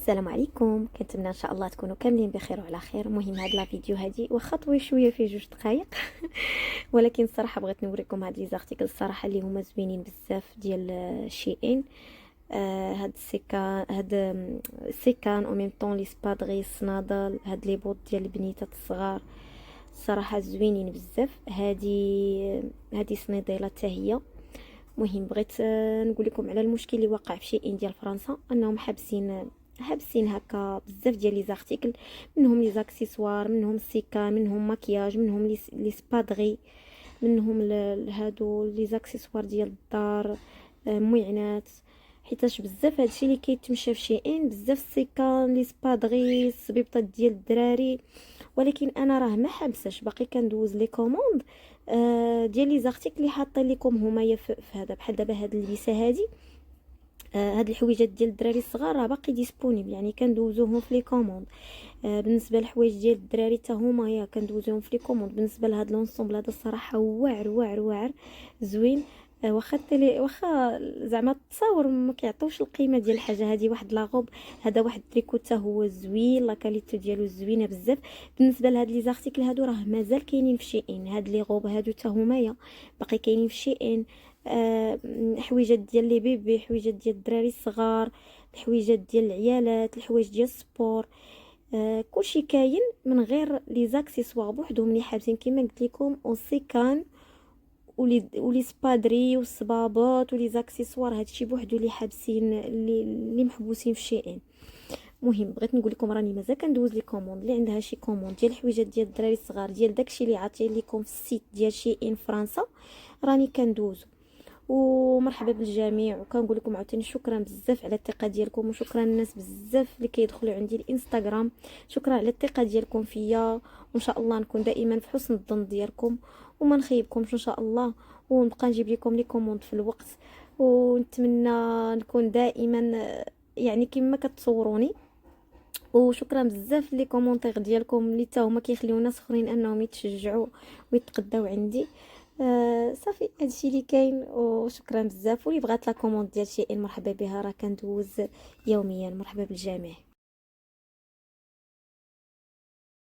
السلام عليكم، كنتمنى ان شاء الله تكونوا كاملين بخير وعلى خير. المهم هاد لا فيديو هادي واخا طويل شويه فيه 2 دقائق ولكن الصراحه بغيت نوريكم هاد لي زارتيكل الصراحه اللي هما زوينين بزاف ديال شي ان. هاد السيكان، هاد السيكان او ميم طون لي سبادغي الصنادل، هاد لي بوط ديال البنيتات الصغار الصراحه زوينين بزاف. هادي صنيديله حتى هي. مهم بغيت نقول لكم على المشكل اللي وقع في شي ان ديال فرنسا، انهم حابسين هكا بزاف ديال لي زارتيكل، منهم لي زاكسيسوار، منهم السيكان، منهم مكياج، منهم لي سبادغي، منهم هادو لي زاكسيسوار ديال الدار، مويعنات. حيتاش بزاف هادشي اللي كيتمشى في شي ان، بزاف السيكان، لي سبادغي، الصبيبطات ديال الدراري. ولكن انا راه ما حابساش، باقي كندوز لي كوموند ديال لي زارتيكل اللي حاطين لكم هما في هذا، بحال دابا هاد اللبسه هادي. هاد الحويجات ديال الدراري الصغار راه باقي ديسپونيبل، يعني كندوزوهم في لي كوموند. بالنسبه للحوايج ديال الدراري حتى هما يا كندوزوهم في لي كوموند. بالنسبه لهاد لونسومبل هذا الصراحه واعر واعر واعر زوين. واخا زعما التصاور ما كيعطيوش القيمه ديال الحاجه هذه. واحد لاغوب، هذا واحد التريكو حتى هو زوين، لا كاليتو ديالو زوينه بزاف. بالنسبه لهاد لي زارتيكل هادو راه مازال كاينين في شي ان، هاد لي غوب هادو حتى هما باقي كاينين في شي ان. حويجات ديال لي بيبي، حويجات ديال الدراري الصغار، الحويجات ديال العيالات، الحوايج ديال السبور. كلشي كاين من غير لي زاكسيسوار بوحدهم اللي حابسين كما قلت لكم، والسيكان ولي سبادري والصبابط ولي زاكسيسوار، هادشي بوحدو اللي حابسين، اللي محبوسين في شي ان. مهم بغيت نقول لكم راني مازال كندوز لي كوموند. اللي عندها شي كوموند ديال الحويجات ديال الدراري الصغار ديال داكشي اللي عاطين لكم في السيت ديال شي ان فرنسا، راني كندوزو. ومرحبا بالجميع، وكنقول لكم عاوتاني شكرا بزاف على الثقه ديالكم، وشكرا الناس بزاف اللي كيدخلوا عندي الانستغرام. شكرا على الثقه ديالكم فيا، وان شاء الله نكون دائما في حسن الظن ديالكم وما نخيبكمش ان شاء الله، ونبقى نجيب لكم لي كوموند في الوقت. ونتمنى نكون دائما يعني كما كتصوروني. وشكرا بزاف لي كومونتير ديالكم اللي حتى هما كيخليو ناس اخرين انهم يتشجعوا ويتقداو عندي. صافي هادشي اللي كاين، وشكرا بزاف. واللي بغات لا كوموند ديال شي ان مرحبا بها، راه كندوز يوميا. مرحبا بالجميع.